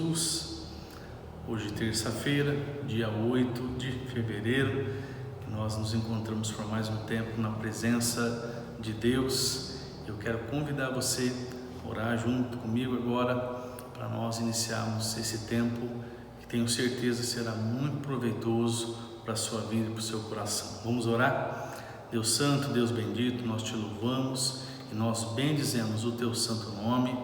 Jesus. Hoje, terça-feira, dia 8 de fevereiro, nós nos encontramos por mais um tempo na presença de Deus. Eu quero convidar você a orar junto comigo agora para nós iniciarmos esse tempo que tenho certeza será muito proveitoso para a sua vida e para o seu coração. Vamos orar? Deus Santo, Deus bendito, nós te louvamos e nós bendizemos o teu santo nome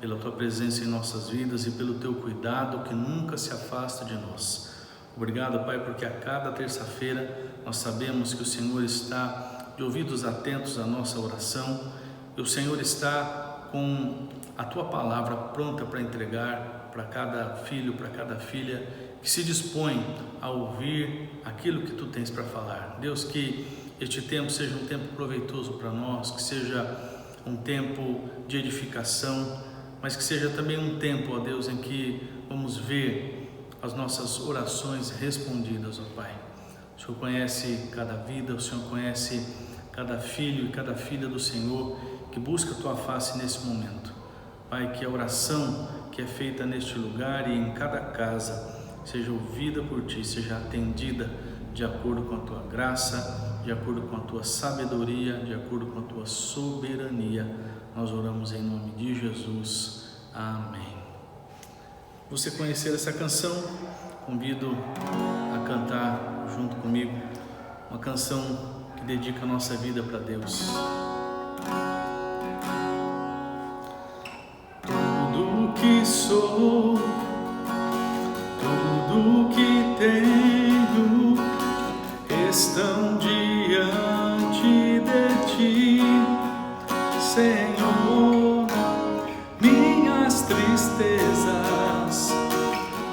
pela tua presença em nossas vidas e pelo teu cuidado que nunca se afasta de nós. Obrigado, Pai, porque a cada terça-feira nós sabemos que o Senhor está de ouvidos atentos à nossa oração e o Senhor está com a tua palavra pronta para entregar para cada filho, para cada filha que se dispõe a ouvir aquilo que tu tens para falar. Deus, que este tempo seja um tempo proveitoso para nós, que seja um tempo de edificação, mas que seja também um tempo, ó Deus, em que vamos ver as nossas orações respondidas, ó Pai. O Senhor conhece cada vida, o Senhor conhece cada filho e cada filha do Senhor que busca a tua face nesse momento. Pai, que a oração que é feita neste lugar e em cada casa seja ouvida por Ti, seja atendida de acordo com a Tua graça, de acordo com a Tua sabedoria, de acordo com a Tua soberania. Nós oramos em nome de Jesus. Amém. Você conhecer essa canção? Convido a cantar junto comigo uma canção que dedica a nossa vida para Deus. Tudo que sou, tudo que tenho estão diante de Ti, Senhor. Minhas tristezas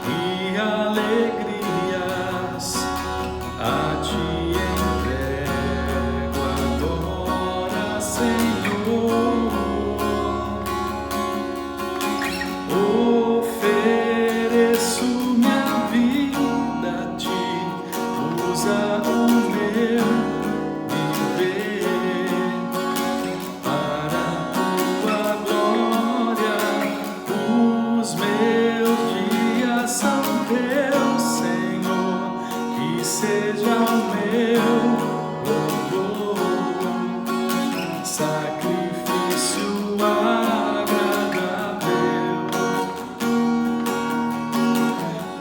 e alegrias a Ti entrego agora, Senhor. Ofereço minha vida a Ti, usa o meu viver para a Tua glória. Os meus dias são Teus, Senhor, que seja o meu louvor, sacrifício agradável.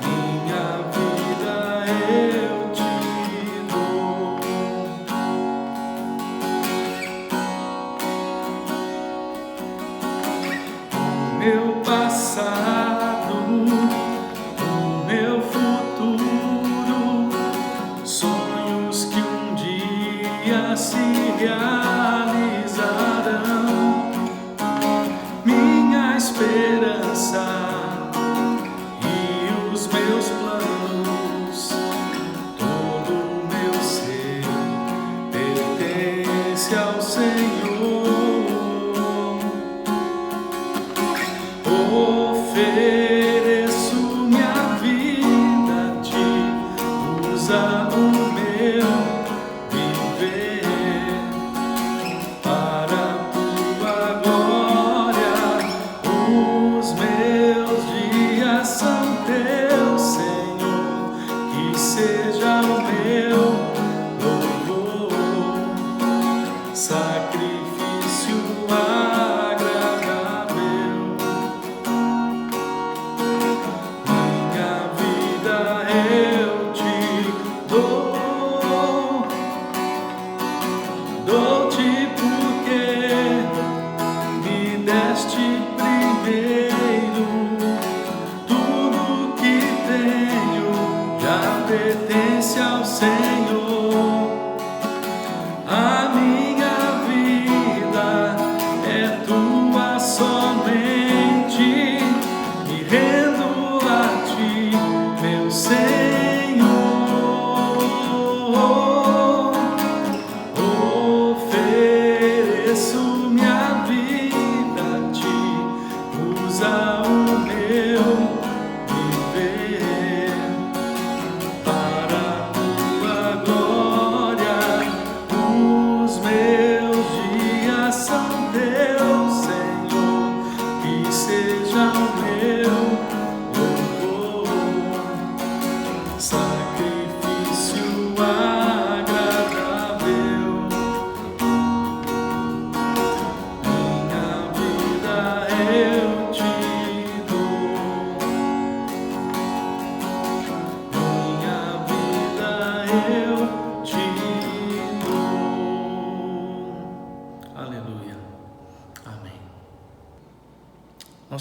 Minha vida eu Te dou. O meu passado, o meu futuro, sonhos que um dia se realizarão. Minha esperança e os meus planos, todo o meu ser pertence ao Senhor. Ofereço minha vida a Ti, usa o meu viver para a Tua glória. Os meus dias são Teus, Senhor, que seja o meu louvor, sacrifício agradável. Minha vida eu Te dou, dou-Te porque me deste primeiro tudo que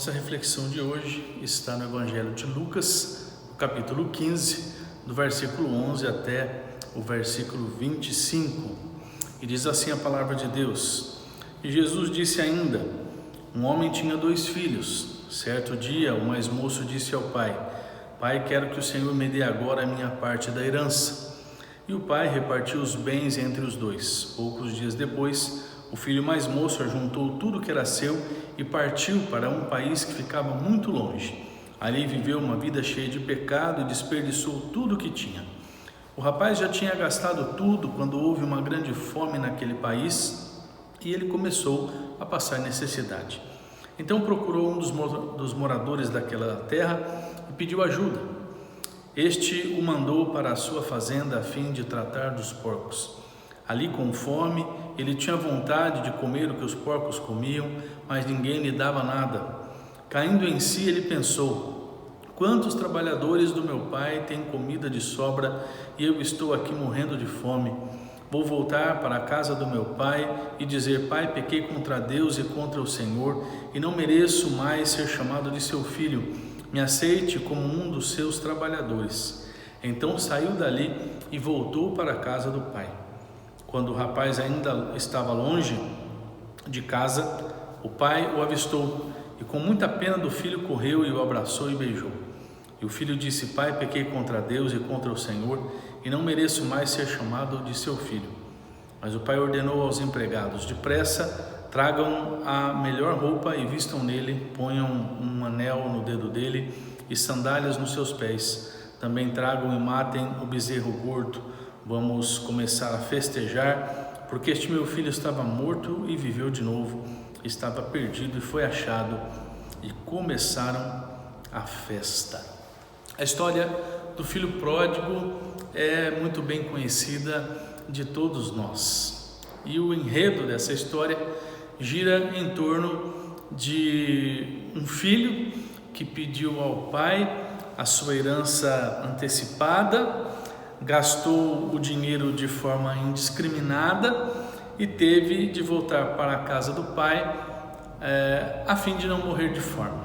Nossa reflexão de hoje está no Evangelho de Lucas, no capítulo 15, do versículo 11 até o versículo 25. E diz assim a palavra de Deus: E Jesus disse ainda: Um homem tinha 2 filhos. Certo dia, o mais moço disse ao pai: Pai, quero que o Senhor me dê agora a minha parte da herança. E o pai repartiu os bens entre os 2. Poucos dias depois, o filho mais moço ajuntou tudo que era seu e partiu para um país que ficava muito longe. Ali viveu uma vida cheia de pecado e desperdiçou tudo o que tinha. O rapaz já tinha gastado tudo quando houve uma grande fome naquele país e ele começou a passar necessidade. Então procurou um dos moradores daquela terra e pediu ajuda. Este o mandou para a sua fazenda a fim de tratar dos porcos. Ali, com fome, ele tinha vontade de comer o que os porcos comiam, mas ninguém lhe dava nada. Caindo em si, ele pensou: quantos trabalhadores do meu pai têm comida de sobra e eu estou aqui morrendo de fome? Vou voltar para a casa do meu pai e dizer: Pai, pequei contra Deus e contra o Senhor e não mereço mais ser chamado de seu filho. Me aceite como um dos seus trabalhadores. Então saiu dali e voltou para a casa do pai. Quando o rapaz ainda estava longe de casa, o pai o avistou e com muita pena do filho correu e o abraçou e beijou. E o filho disse: Pai, pequei contra Deus e contra o Senhor e não mereço mais ser chamado de seu filho. Mas o pai ordenou aos empregados: depressa, tragam a melhor roupa e vistam nele, ponham um anel no dedo dele e sandálias nos seus pés. Também tragam e matem o bezerro gordo. Vamos começar a festejar, porque este meu filho estava morto e viveu de novo, estava perdido e foi achado. E começaram a festa. A história do filho pródigo é muito bem conhecida de todos nós. E o enredo dessa história gira em torno de um filho que pediu ao pai a sua herança antecipada, gastou o dinheiro de forma indiscriminada e teve de voltar para a casa do pai a fim de não morrer de fome,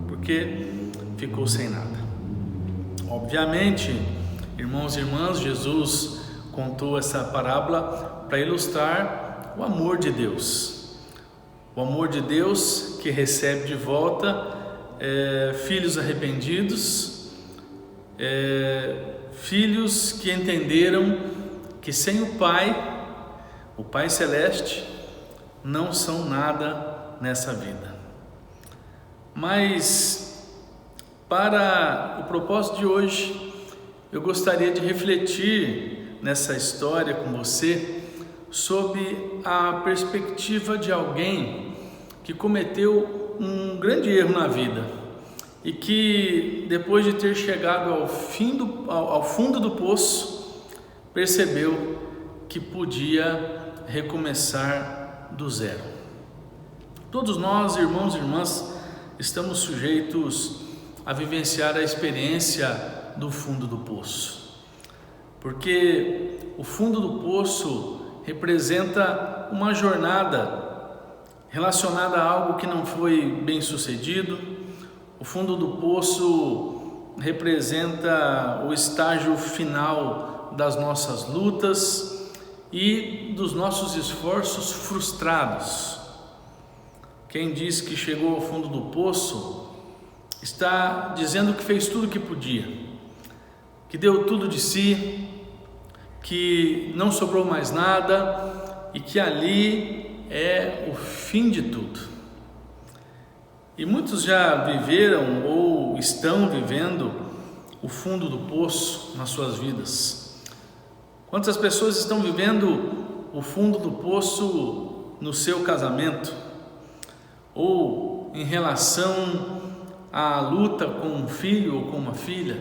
porque ficou sem nada. Obviamente, irmãos e irmãs, Jesus contou essa parábola para ilustrar o amor de Deus. O amor de Deus que recebe de volta filhos arrependidos, filhos que entenderam que sem o Pai Celeste, não são nada nessa vida. Mas, para o propósito de hoje, eu gostaria de refletir nessa história com você sob a perspectiva de alguém que cometeu um grande erro na vida e que, depois de ter chegado ao fundo do poço, percebeu que podia recomeçar do zero. Todos nós, irmãos e irmãs, estamos sujeitos a vivenciar a experiência do fundo do poço, porque o fundo do poço representa uma jornada relacionada a algo que não foi bem sucedido. O fundo do poço representa o estágio final das nossas lutas e dos nossos esforços frustrados. Quem diz que chegou ao fundo do poço está dizendo que fez tudo o que podia, que deu tudo de si, que não sobrou mais nada e que ali é o fim de tudo. E muitos já viveram ou estão vivendo o fundo do poço nas suas vidas. Quantas pessoas estão vivendo o fundo do poço no seu casamento, ou em relação à luta com um filho ou com uma filha?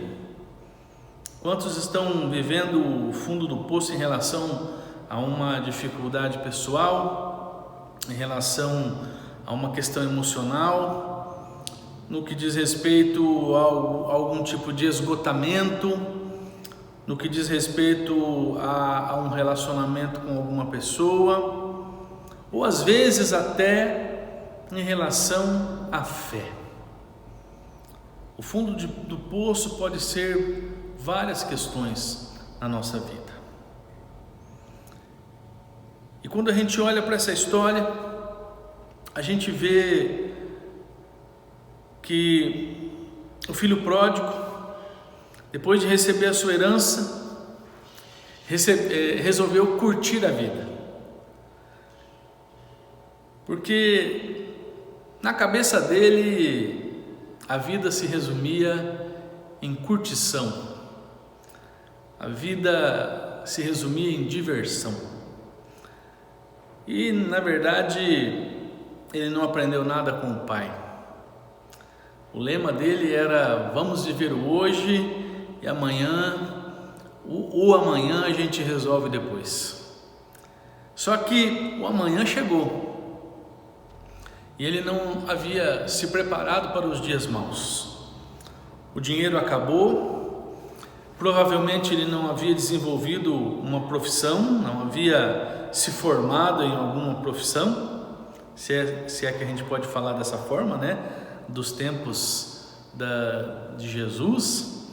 Quantos estão vivendo o fundo do poço em relação a uma dificuldade pessoal, em relação a uma questão emocional, no que diz respeito a algum tipo de esgotamento, no que diz respeito a um relacionamento com alguma pessoa, ou às vezes até em relação à fé. O fundo do poço pode ser várias questões na nossa vida. E quando a gente olha para essa história, a gente vê que o filho pródigo, depois de receber a sua herança, resolveu curtir a vida. Porque na cabeça dele, a vida se resumia em curtição. A vida se resumia em diversão. E na verdade, ele não aprendeu nada com o pai. O lema dele era: vamos viver o hoje e amanhã, o amanhã a gente resolve depois. Só que o amanhã chegou e ele não havia se preparado para os dias maus. O dinheiro acabou, provavelmente ele não havia desenvolvido uma profissão, não havia se formado em alguma profissão, se é que a gente pode falar dessa forma, né? Dos tempos de Jesus.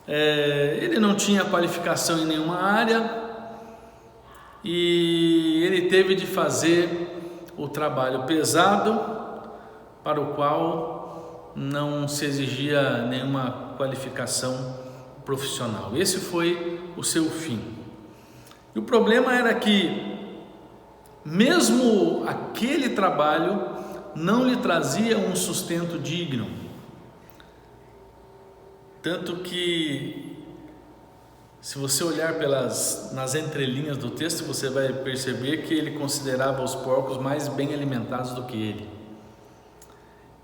Ele não tinha qualificação em nenhuma área e ele teve de fazer o trabalho pesado para o qual não se exigia nenhuma qualificação profissional. Esse foi o seu fim. E o problema era que mesmo aquele trabalho não lhe trazia um sustento digno. Tanto que, se você olhar nas entrelinhas do texto, você vai perceber que ele considerava os porcos mais bem alimentados do que ele.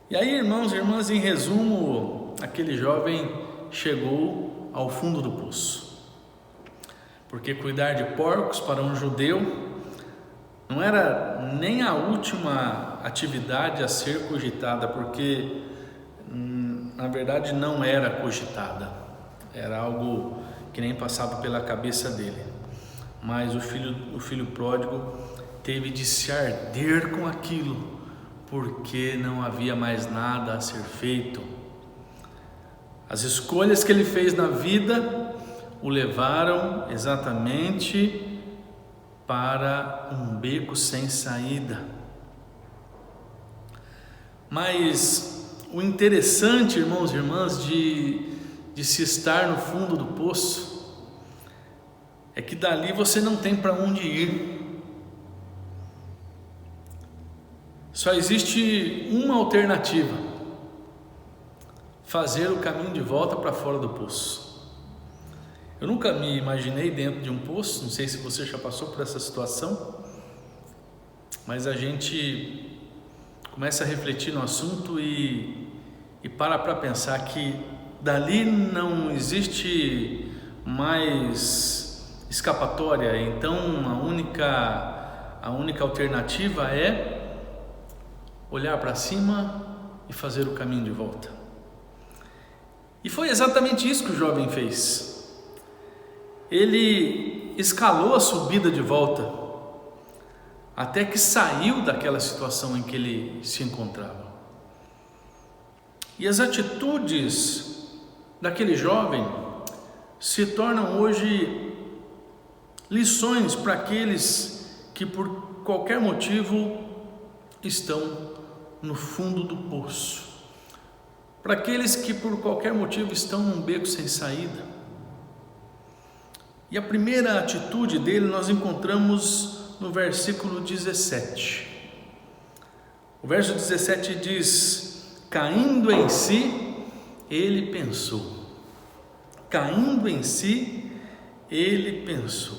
E aí, irmãos e irmãs, em resumo, aquele jovem chegou ao fundo do poço. Porque cuidar de porcos para um judeu não era nem a última atividade a ser cogitada, porque na verdade não era cogitada, era algo que nem passava pela cabeça dele. Mas o filho pródigo teve de se arder com aquilo, porque não havia mais nada a ser feito. As escolhas que ele fez na vida o levaram exatamente para um beco sem saída. Mas o interessante, irmãos e irmãs, de se estar no fundo do poço é que dali você não tem para onde ir. Só existe uma alternativa: fazer o caminho de volta para fora do poço. Eu nunca me imaginei dentro de um poço, não sei se você já passou por essa situação, mas a gente começa a refletir no assunto e para pensar que dali não existe mais escapatória. Então a única alternativa é olhar para cima e fazer o caminho de volta. E foi exatamente isso que o jovem fez. Ele escalou a subida de volta, até que saiu daquela situação em que ele se encontrava. E as atitudes daquele jovem se tornam hoje lições para aqueles que por qualquer motivo estão no fundo do poço, para aqueles que por qualquer motivo estão num beco sem saída. E a primeira atitude dele nós encontramos no versículo 17. O verso 17 diz: caindo em si, ele pensou. Caindo em si, ele pensou.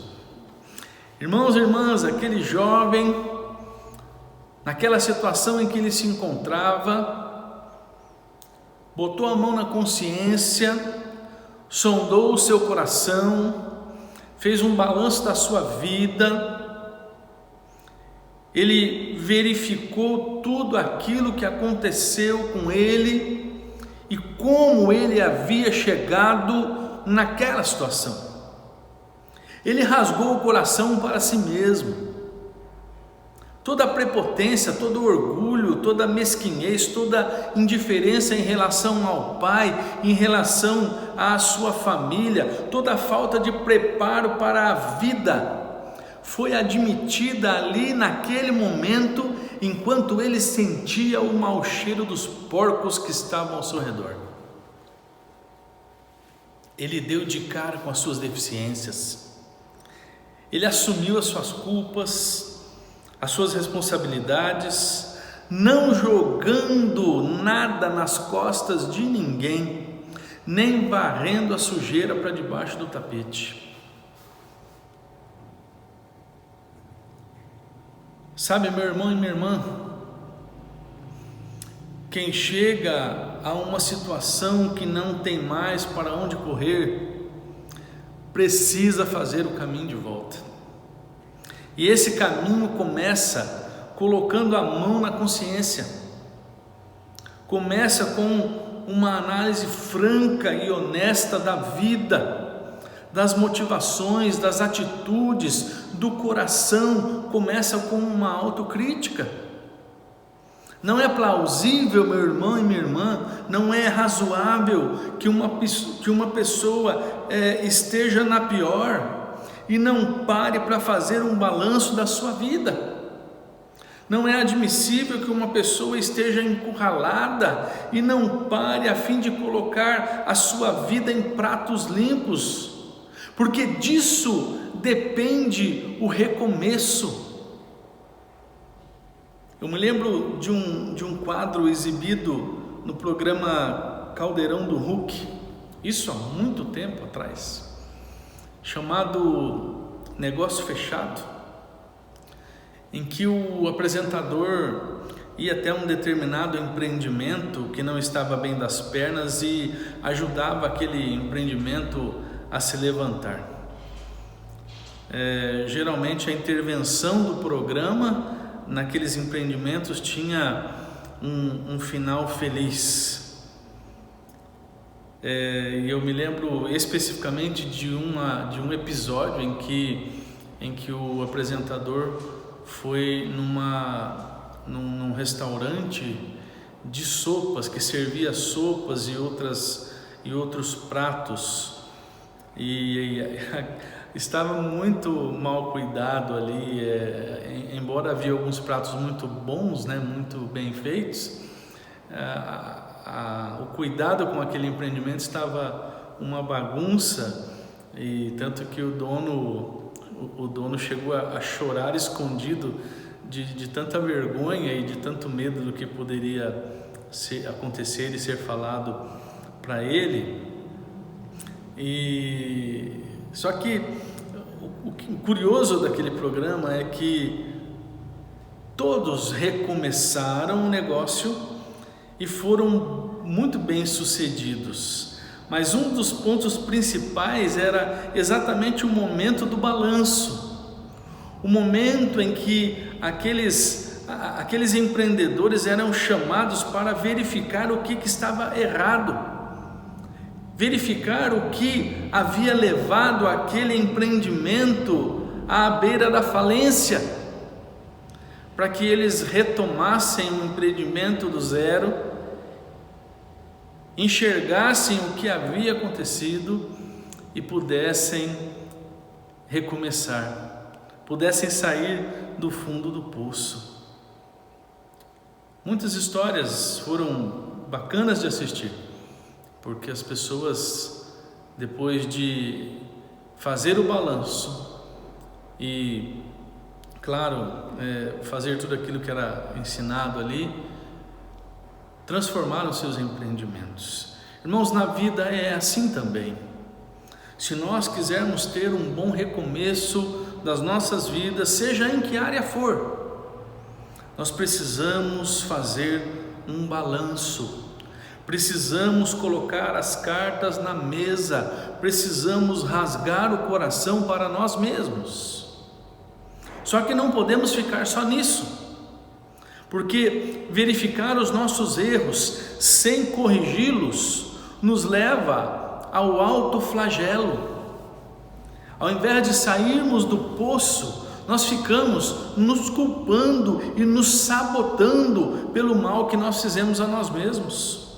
Irmãos e irmãs, aquele jovem, naquela situação em que ele se encontrava, botou a mão na consciência, sondou o seu coração, fez um balanço da sua vida, ele verificou tudo aquilo que aconteceu com ele e como ele havia chegado naquela situação. Ele rasgou o coração para si mesmo, toda a prepotência, todo o orgulho, toda a mesquinhez, toda a indiferença em relação ao pai, em relação à sua família, toda a falta de preparo para a vida, foi admitida ali naquele momento, enquanto ele sentia o mau cheiro dos porcos que estavam ao seu redor. Ele deu de cara com as suas deficiências, ele assumiu as suas culpas, as suas responsabilidades, não jogando nada nas costas de ninguém, nem varrendo a sujeira para debaixo do tapete. Sabe, meu irmão e minha irmã, quem chega a uma situação que não tem mais para onde correr, precisa fazer o caminho de volta. E esse caminho começa colocando a mão na consciência, começa com uma análise franca e honesta da vida, das motivações, das atitudes, do coração, começa com uma autocrítica. Não é plausível, meu irmão e minha irmã, não é razoável que uma pessoa esteja na pior e não pare para fazer um balanço da sua vida. Não é admissível que uma pessoa esteja encurralada e não pare a fim de colocar a sua vida em pratos limpos, porque disso depende o recomeço. Eu me lembro de um quadro exibido no programa Caldeirão do Hulk, isso há muito tempo atrás, chamado Negócio Fechado, em que o apresentador ia até um determinado empreendimento que não estava bem das pernas e ajudava aquele empreendimento a se levantar. Geralmente a intervenção do programa naqueles empreendimentos tinha um final feliz. E eu me lembro especificamente de um episódio em que o apresentador foi num restaurante de sopas, que servia sopas e outros pratos, e estava muito mal cuidado ali, embora havia alguns pratos muito bons, né, muito bem feitos, o cuidado com aquele empreendimento estava uma bagunça, e tanto que o dono chegou a chorar escondido de tanta vergonha e de tanto medo do que poderia acontecer e ser falado para ele. Só que o curioso daquele programa é que todos recomeçaram o negócio e foram muito bem sucedidos, mas um dos pontos principais era exatamente o momento do balanço, o momento em que aqueles empreendedores eram chamados para verificar o que estava errado, verificar o que havia levado aquele empreendimento à beira da falência, para que eles retomassem o empreendimento do zero, enxergassem o que havia acontecido e pudessem recomeçar, pudessem sair do fundo do poço. Muitas histórias foram bacanas de assistir, porque as pessoas, depois de fazer o balanço e, claro, fazer tudo aquilo que era ensinado ali, transformaram seus empreendimentos. Irmãos, na vida é assim também. Se nós quisermos ter um bom recomeço das nossas vidas, seja em que área for, nós precisamos fazer um balanço. Precisamos colocar as cartas na mesa, precisamos rasgar o coração para nós mesmos. Só que não podemos ficar só nisso, porque verificar os nossos erros sem corrigi-los nos leva ao autoflagelo. Ao invés de sairmos do poço nós ficamos nos culpando e nos sabotando pelo mal que nós fizemos a nós mesmos.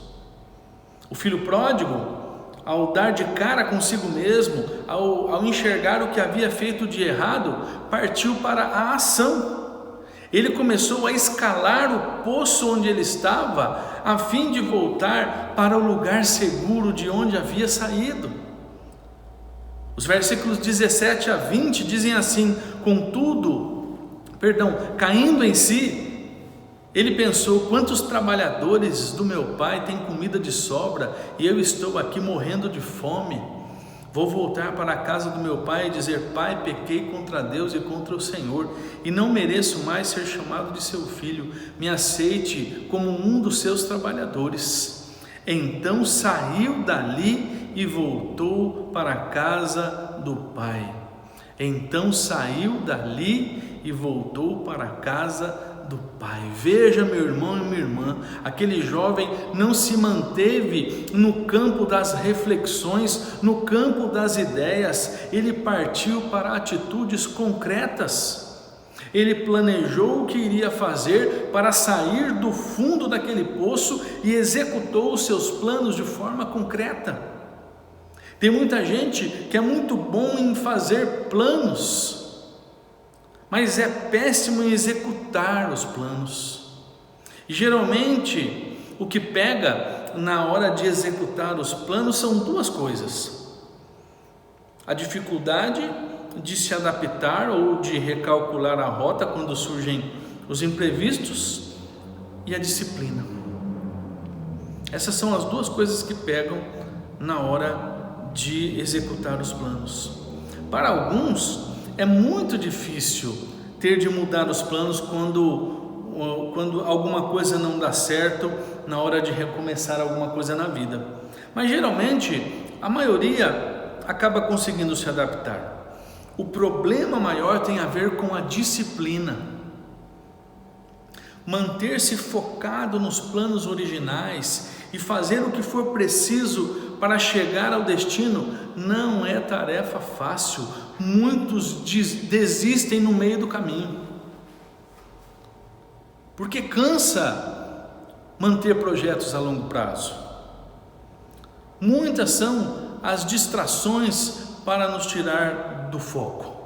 O filho pródigo, ao dar de cara consigo mesmo, ao enxergar o que havia feito de errado, partiu para a ação. Ele começou a escalar o poço onde ele estava, a fim de voltar para o lugar seguro de onde havia saído. Os versículos 17 a 20 dizem assim: caindo em si, ele pensou: quantos trabalhadores do meu pai têm comida de sobra e eu estou aqui morrendo de fome? Vou voltar para a casa do meu pai e dizer: pai, pequei contra Deus e contra o Senhor, e não mereço mais ser chamado de seu filho. Me aceite como um dos seus trabalhadores. Então saiu dali e voltou para a casa do pai. Veja, meu irmão e minha irmã, aquele jovem não se manteve no campo das reflexões, no campo das ideias, ele partiu para atitudes concretas. Ele planejou o que iria fazer para sair do fundo daquele poço e executou os seus planos de forma concreta. Tem muita gente que é muito bom em fazer planos, mas é péssimo em executar os planos. E geralmente o que pega na hora de executar os planos são duas coisas: a dificuldade de se adaptar ou de recalcular a rota quando surgem os imprevistos, e a disciplina. Essas são as duas coisas que pegam na hora de executar os planos. Para alguns é muito difícil ter de mudar os planos quando alguma coisa não dá certo, na hora de recomeçar alguma coisa na vida. Mas geralmente a maioria acaba conseguindo se adaptar. O problema maior tem a ver com a disciplina. Manter-se focado nos planos originais e fazer o que for preciso para chegar ao destino não é tarefa fácil. Muitos desistem no meio do caminho, porque cansa manter projetos a longo prazo. Muitas são as distrações para nos tirar do foco.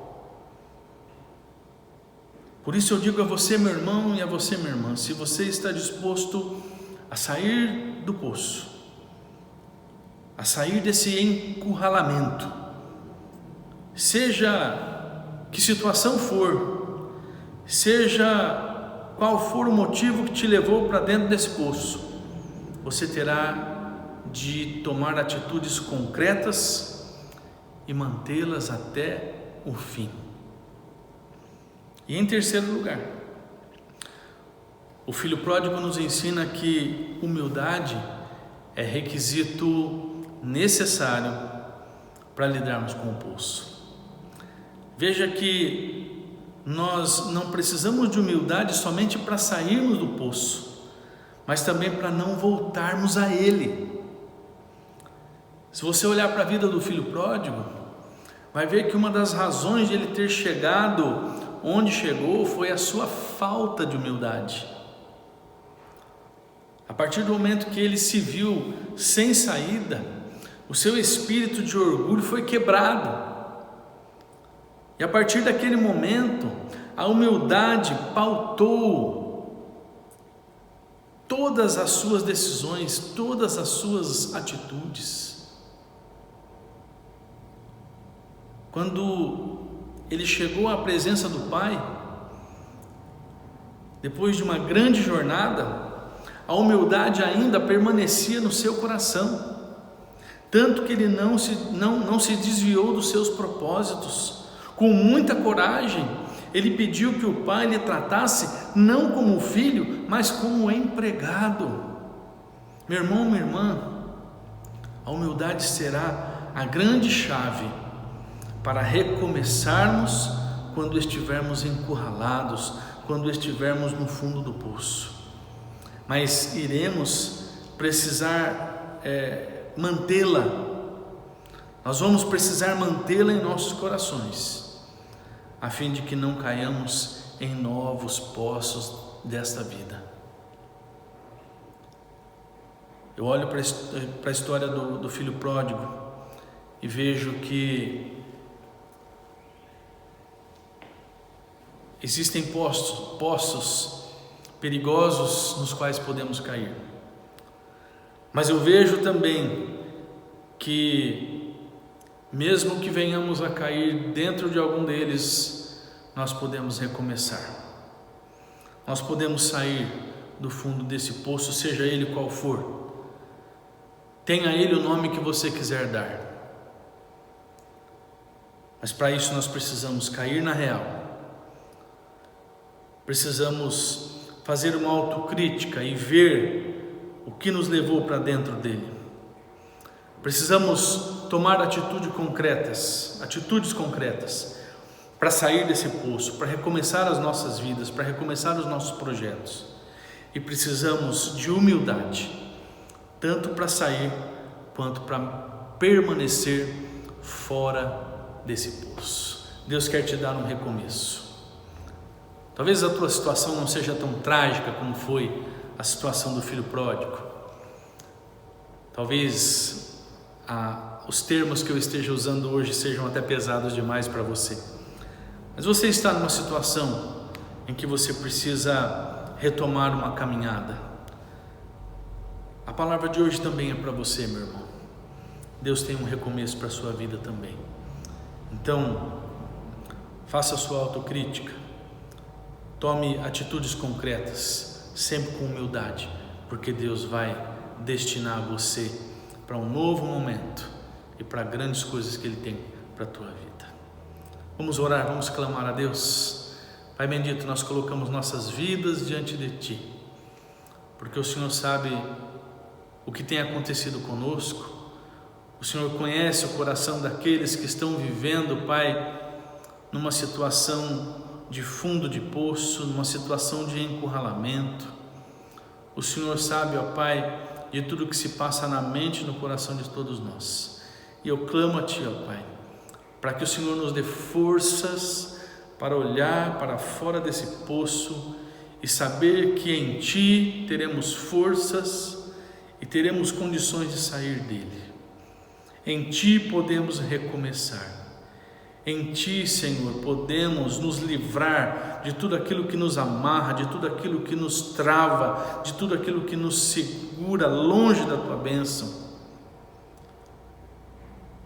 Por isso eu digo a você, meu irmão, e a você, minha irmã, se você está disposto a sair do poço, a sair desse encurralamento, seja que situação for, seja qual for o motivo que te levou para dentro desse poço, você terá de tomar atitudes concretas e mantê-las até o fim. E em terceiro lugar, o filho pródigo nos ensina que humildade é requisito necessário para lidarmos com o poço. Veja que nós não precisamos de humildade somente para sairmos do poço, mas também para não voltarmos a ele. Se você olhar para a vida do filho pródigo, vai ver que uma das razões de ele ter chegado onde chegou foi a sua falta de humildade. A partir do momento que ele se viu sem saída, o seu espírito de orgulho foi quebrado. E a partir daquele momento, a humildade pautou todas as suas decisões, todas as suas atitudes. Quando ele chegou à presença do Pai, depois de uma grande jornada, a humildade ainda permanecia no seu coração, tanto que ele não se desviou dos seus propósitos. Com muita coragem, ele pediu que o Pai lhe tratasse não como filho, mas como empregado. Meu irmão, minha irmã, a humildade será a grande chave para recomeçarmos quando estivermos encurralados, quando estivermos no fundo do poço. Mas iremos precisar mantê-la. Nós vamos precisar mantê-la em nossos corações. a fim de que não caiamos em novos poços desta vida. Eu olho para a história do filho pródigo e vejo que existem poços perigosos nos quais podemos cair. Mas eu vejo também que, mesmo que venhamos a cair dentro de algum deles, nós podemos recomeçar. Nós podemos sair do fundo desse poço, seja ele qual for. Tenha ele o nome que você quiser dar. Mas para isso nós precisamos cair na real. Precisamos fazer uma autocrítica e ver o que nos levou para dentro dele. Precisamos tomar atitudes concretas para sair desse poço, para recomeçar as nossas vidas, para recomeçar os nossos projetos. E precisamos de humildade, tanto para sair quanto para permanecer fora desse poço. Deus quer te dar um recomeço. Talvez a tua situação não seja tão trágica como foi a situação do filho pródigo. Talvez os termos que eu esteja usando hoje sejam até pesados demais para você. Mas você está numa situação em que você precisa retomar uma caminhada. A palavra de hoje também é para você, meu irmão. Deus tem um recomeço para a sua vida também. Então, faça a sua autocrítica. Tome atitudes concretas, sempre com humildade, porque Deus vai destinar você para um novo momento e para grandes coisas que Ele tem para a tua vida. Vamos orar, vamos clamar a Deus. Pai bendito, nós colocamos nossas vidas diante de Ti, porque o Senhor sabe o que tem acontecido conosco. O Senhor conhece o coração daqueles que estão vivendo, Pai, numa situação de fundo de poço, numa situação de encurralamento. O Senhor sabe, ó Pai, de tudo que se passa na mente e no coração de todos nós. E eu clamo a Ti, ó Pai, para que o Senhor nos dê forças para olhar para fora desse poço e saber que em Ti teremos forças e teremos condições de sair dele. Em Ti podemos recomeçar. Em Ti, Senhor, podemos nos livrar de tudo aquilo que nos amarra, de tudo aquilo que nos trava, de tudo aquilo que nos segura longe da Tua bênção.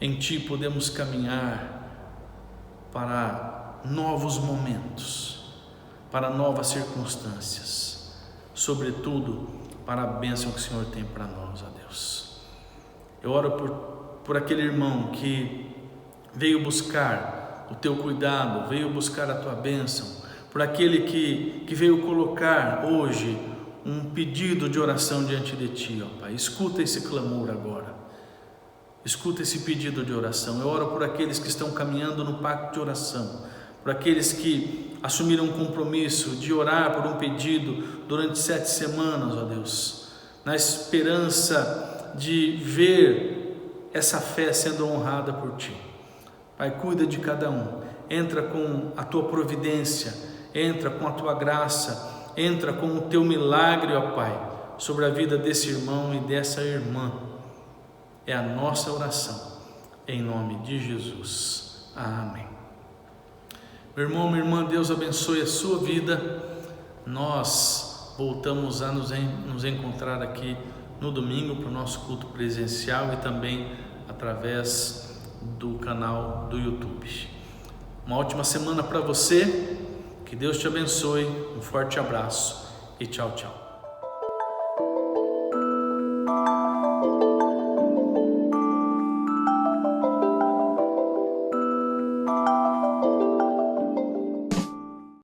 Em Ti podemos caminhar para novos momentos, para novas circunstâncias, sobretudo para a bênção que o Senhor tem para nós, ó Deus. Eu oro por aquele irmão que veio buscar o Teu cuidado, veio buscar a Tua bênção, por aquele que veio colocar hoje um pedido de oração diante de Ti, ó Pai. Escuta esse clamor agora, escuta esse pedido de oração. Eu oro por aqueles que estão caminhando no pacto de oração, por aqueles que assumiram um compromisso de orar por um pedido durante 7 semanas, ó Deus, na esperança de ver essa fé sendo honrada por Ti. Pai, cuida de cada um, entra com a Tua providência, entra com a Tua graça, entra com o Teu milagre, ó Pai, sobre a vida desse irmão e dessa irmã. É a nossa oração, em nome de Jesus. Amém. Meu irmão, minha irmã, Deus abençoe a sua vida. Nós voltamos a nos encontrar aqui no domingo para o nosso culto presencial e também através do canal do YouTube. Uma ótima semana para você, que Deus te abençoe, um forte abraço e tchau, tchau.